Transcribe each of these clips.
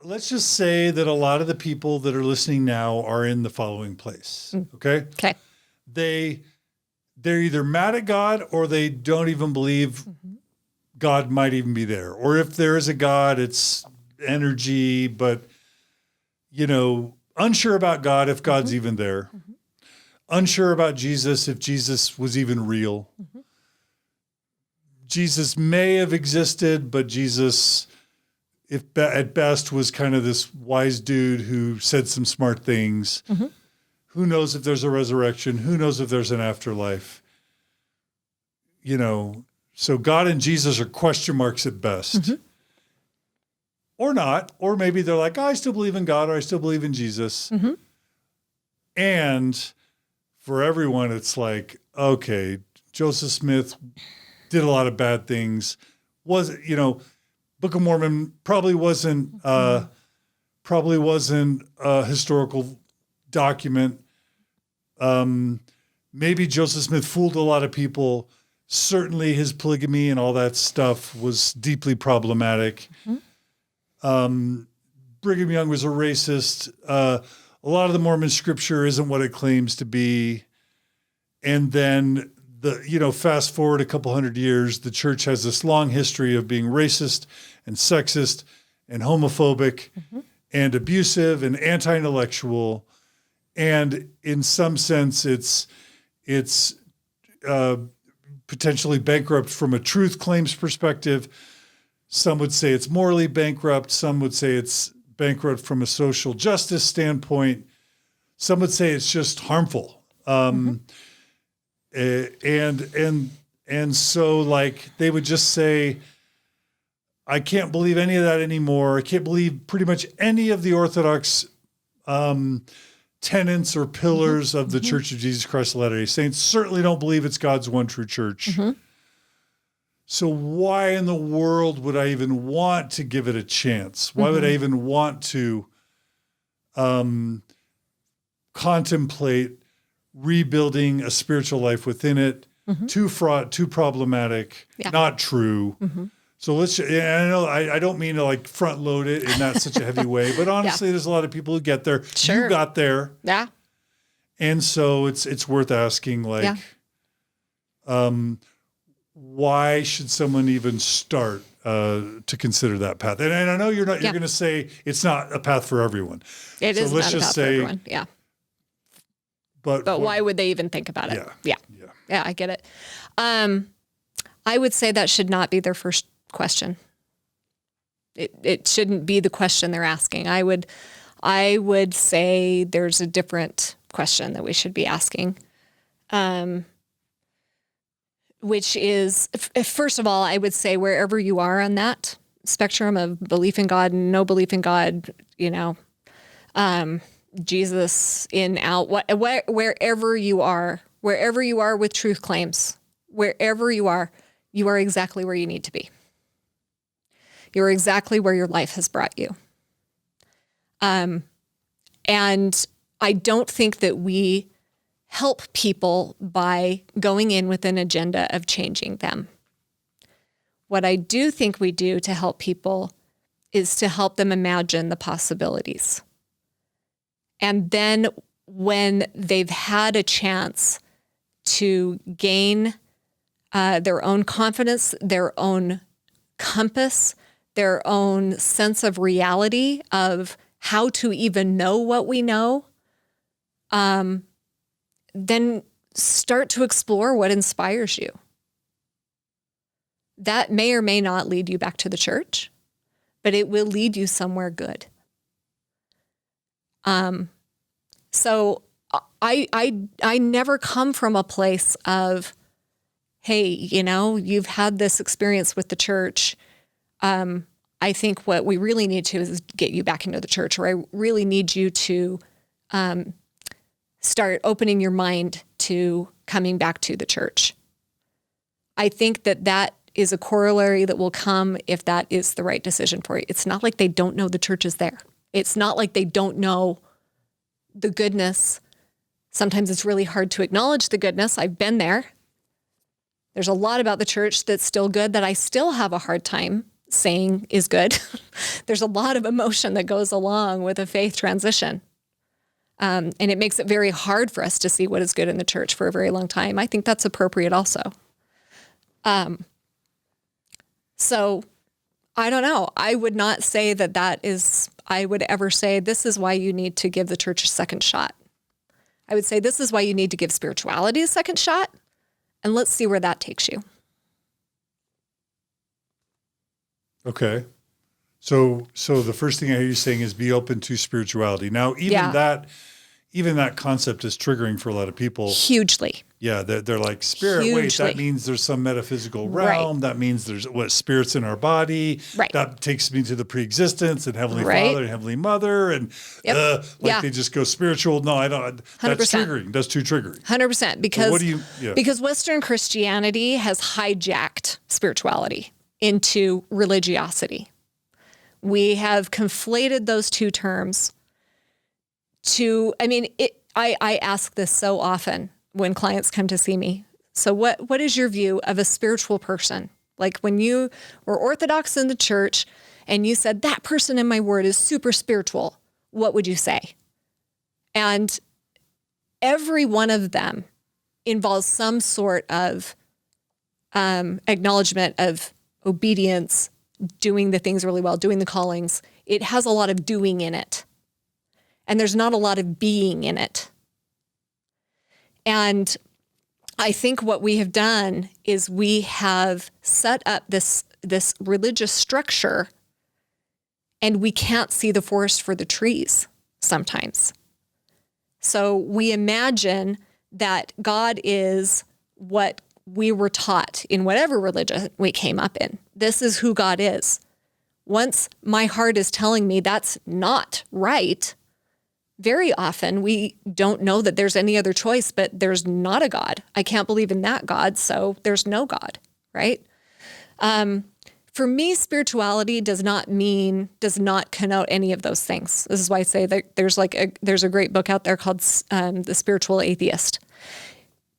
let's just say that a lot of the people that are listening now are in the following place. Okay. Okay. They're either mad at God or they don't even believe God might even be there. Or if there is a God, it's energy, but, unsure about God, if God's even there. Unsure about Jesus, if Jesus was even real. Jesus may have existed, but Jesus, at best, was kind of this wise dude who said some smart things. Who knows if there's a resurrection? Who knows if there's an afterlife? So God and Jesus are question marks at best. Or not. Or maybe they're like, I still believe in God, or I still believe in Jesus. And for everyone, it's like, okay, Joseph Smith did a lot of bad things. Book of Mormon probably wasn't a historical document. Maybe Joseph Smith fooled a lot of people. Certainly his polygamy and all that stuff was deeply problematic. Brigham Young was a racist. A lot of the Mormon scripture isn't what it claims to be. And then fast forward a couple hundred years, the church has this long history of being racist and sexist and homophobic and abusive and anti-intellectual. And in some sense, it's potentially bankrupt from a truth claims perspective. Some would say it's morally bankrupt. Some would say it's bankrupt from a social justice standpoint. Some would say it's just harmful. And so like they would just say, I can't believe any of that anymore. I can't believe pretty much any of the Orthodox tenets or pillars of the Church of Jesus Christ of Latter-day Saints. Certainly don't believe it's God's one true church. So why in the world would I even want to give it a chance? Why would I even want to contemplate rebuilding a spiritual life within it? Too fraught, too problematic, not true. So I don't mean to like front load it in not such a heavy way, but honestly, there's a lot of people who get there. You got there. Yeah. And so it's worth asking, like, why should someone even start to consider that path? And I know you're going to say it's not a path for everyone. It is not a path for everyone. Yeah. But why would they even think about it? Yeah, I get it. I would say that should not be their first question. It shouldn't be the question they're asking. I would say there's a different question that we should be asking, which is, first of all, I would say wherever you are on that spectrum of belief in God and no belief in God, Jesus in, out, wherever you are with truth claims, wherever you are exactly where you need to be. You're exactly where your life has brought you. And I don't think that we help people by going in with an agenda of changing them. What I do think we do to help people is to help them imagine the possibilities. And then when they've had a chance to gain their own confidence, their own compass, their own sense of reality of how to even know what we know, then start to explore what inspires you. That may or may not lead you back to the church, but it will lead you somewhere good. So I never come from a place of, hey, you've had this experience with the church. I think what we really need to is get you back into the church, or I really need you to start opening your mind to coming back to the church. I think that is a corollary that will come if that is the right decision for you. It's not like they don't know the church is there. It's not like they don't know the goodness. Sometimes it's really hard to acknowledge the goodness. I've been there. There's a lot about the church that's still good that I still have a hard time saying is good. There's a lot of emotion that goes along with a faith transition. And it makes it very hard for us to see what is good in the church for a very long time. I think that's appropriate also. So I don't know. I would not say I would ever say this is why you need to give the church a second shot. I would say this is why you need to give spirituality a second shot, and let's see where that takes you. Okay. So the first thing I hear you saying is be open to spirituality. Now, even that concept is triggering for a lot of people. Hugely. Yeah, they're like, spirit, wait, that means there's some metaphysical realm. Right. That means there's spirits in our body. Right. That takes me to the pre-existence and Heavenly Father and Heavenly Mother. And they just go spiritual. No, I don't. 100%. That's triggering. That's too triggering. 100%. Because Western Christianity has hijacked spirituality into religiosity. We have conflated those two terms I ask this so often when clients come to see me. So what is your view of a spiritual person? Like when you were Orthodox in the church and you said, that person in my word is super spiritual, what would you say? And every one of them involves some sort of acknowledgement of obedience, doing the things really well, doing the callings. It has a lot of doing in it. And there's not a lot of being in it. And I think what we have done is we have set up this religious structure, and we can't see the forest for the trees sometimes. So we imagine that God is what we were taught in whatever religion we came up in. This is who God is. Once my heart is telling me that's not right, very often we don't know that there's any other choice, but there's not a God. I can't believe in that God, so there's no God, right? For me, spirituality does not connote any of those things. This is why I say that there's a great book out there called The Spiritual Atheist.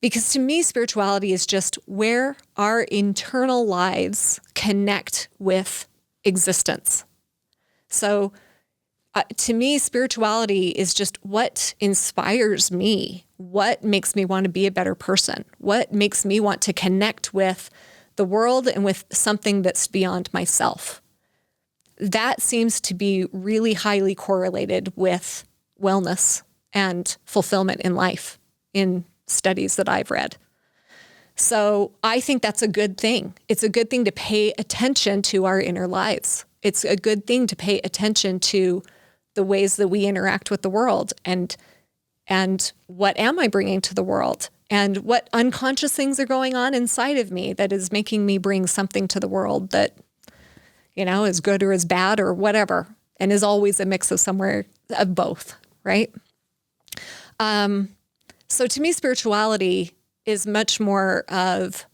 Because to me, spirituality is just where our internal lives connect with existence. So to me, spirituality is just what inspires me, what makes me want to be a better person, what makes me want to connect with the world and with something that's beyond myself. That seems to be really highly correlated with wellness and fulfillment in life in studies that I've read. So I think that's a good thing. It's a good thing to pay attention to our inner lives. It's a good thing to pay attention to the ways that we interact with the world and what am I bringing to the world and what unconscious things are going on inside of me that is making me bring something to the world that, is good or is bad or whatever, and is always a mix of both, right? So to me, spirituality is much more of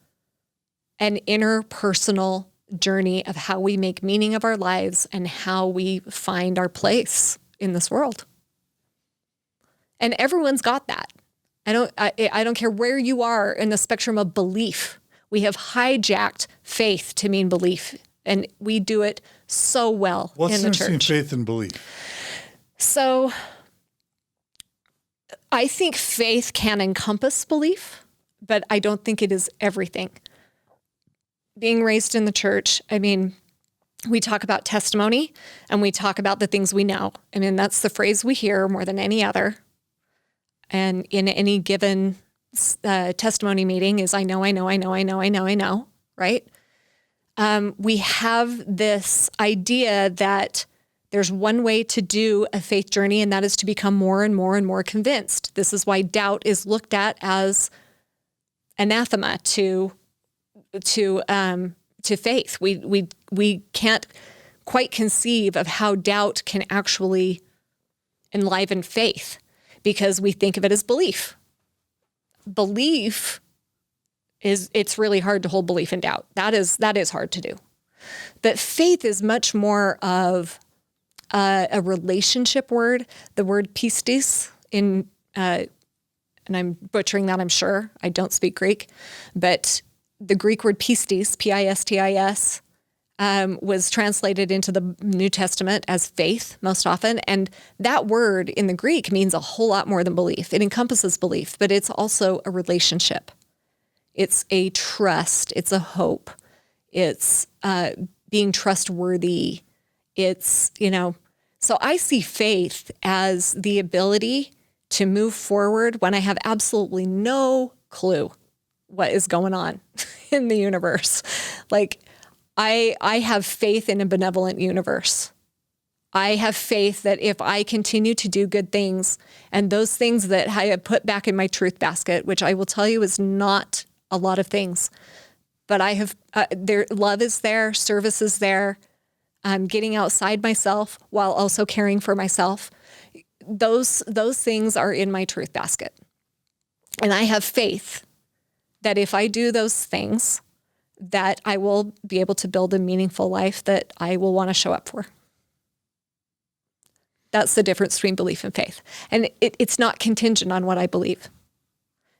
an interpersonal journey of how we make meaning of our lives and how we find our place in this world. And everyone's got that. I don't care where you are in the spectrum of belief. We have hijacked faith to mean belief, and we do it so well in the church. What's the difference between faith and belief? So I think faith can encompass belief, but I don't think it is everything. Being raised in the church, we talk about testimony and we talk about the things we know. That's the phrase we hear more than any other. And in any given testimony meeting is I know, right? We have this idea that there's one way to do a faith journey, and that is to become more and more and more convinced. This is why doubt is looked at as anathema to faith. We can't quite conceive of how doubt can actually enliven faith because we think of it as belief. Belief it's really hard to hold belief in doubt. That is hard to do. But faith is much more of a relationship word. The word pistis and I'm butchering that, I'm sure. I don't speak Greek, but the Greek word pistis, P-I-S-T-I-S, was translated into the New Testament as faith most often. And that word in the Greek means a whole lot more than belief. It encompasses belief, but it's also a relationship. It's a trust. It's a hope. It's being trustworthy. It's, so I see faith as the ability to move forward when I have absolutely no clue what is going on in the universe. Like, I have faith in a benevolent universe. I have faith that if I continue to do good things, and those things that I have put back in my truth basket, which I will tell you is not a lot of things, but I have, love is there, service is there, I'm getting outside myself while also caring for myself. Those things are in my truth basket. And I have faith that if I do those things, that I will be able to build a meaningful life that I will want to show up for. That's the difference between belief and faith. And it's not contingent on what I believe.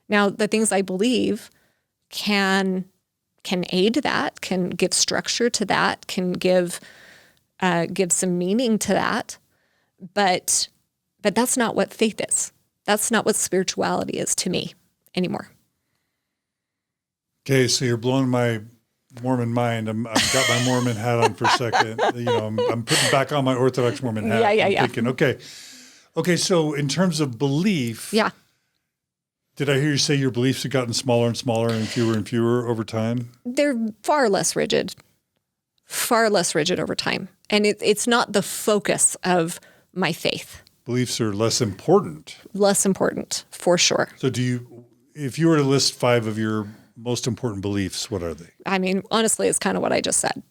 Now, the things I believe can aid that, can give structure to that, can give some meaning to that. But that's not what faith is. That's not what spirituality is to me anymore. Okay, so you're blowing my Mormon mind. I've got my Mormon hat on for a second. I'm putting back on my Orthodox Mormon hat. Yeah. Thinking, okay. So in terms of belief, did I hear you say your beliefs have gotten smaller and smaller and fewer over time? They're far less rigid over time, and it's not the focus of my faith. Beliefs are less important. Less important, for sure. So if you were to list 5 of your most important beliefs, what are they? I mean, honestly, it's kind of what I just said.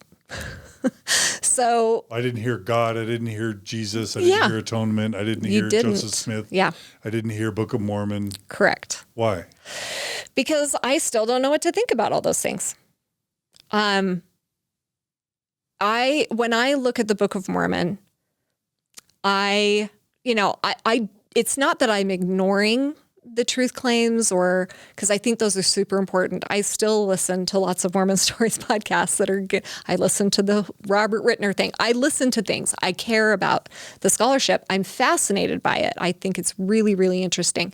So I didn't hear God. I didn't hear Jesus. I didn't hear atonement. I didn't hear Joseph Smith. Yeah. I didn't hear Book of Mormon. Correct. Why? Because I still don't know what to think about all those things. When I look at the Book of Mormon, it's not that I'm ignoring the truth claims, or because I think those are super important. I still listen to lots of Mormon Stories podcasts that are good. I listen to the Robert Rittner thing. I listen to things. I care about the scholarship. I'm fascinated by it. I think it's really, really interesting.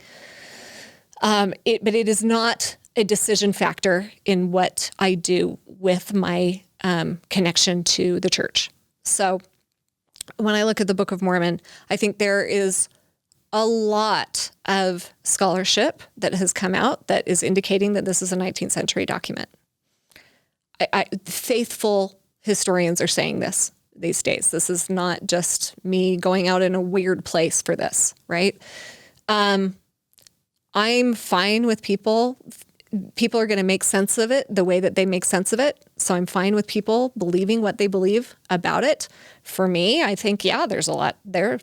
But it is not a decision factor in what I do with my connection to the church. So when I look at the Book of Mormon, I think there is a lot of scholarship that has come out that is indicating that this is a 19th century document. Faithful historians are saying this these days. This is not just me going out in a weird place for this, right? I'm fine with people. People are going to make sense of it the way that they make sense of it. So I'm fine with people believing what they believe about it. For me, I think, there's a lot there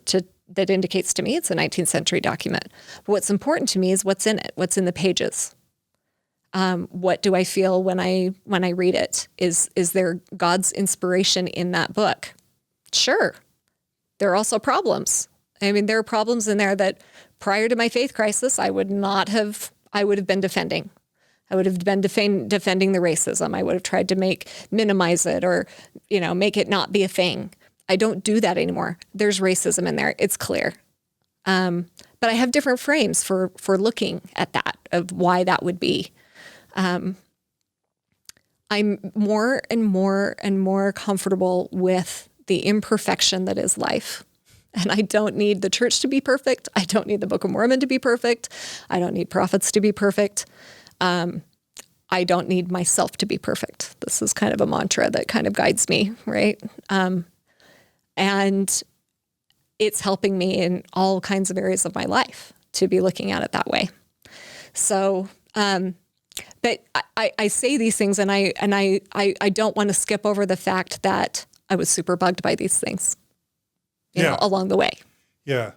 that indicates to me it's a 19th century document. But what's important to me is what's in it, what's in the pages. What do I feel when I read it? Is there God's inspiration in that book? Sure. There are also problems. I mean, there are problems in there that prior to my faith crisis, I would have been defending. I would have been defending the racism. I would have tried to minimize it or, make it not be a thing. I don't do that anymore. There's racism in there. It's clear. But I have different frames for looking at that, of why that would be. I'm more and more and more comfortable with the imperfection that is life. And I don't need the church to be perfect. I don't need the Book of Mormon to be perfect. I don't need prophets to be perfect. I don't need myself to be perfect. This is kind of a mantra that kind of guides me, right? And it's helping me in all kinds of areas of my life to be looking at it that way. So, but I say these things, and I don't want to skip over the fact that I was super bugged by these things, you know, along the way. Yeah.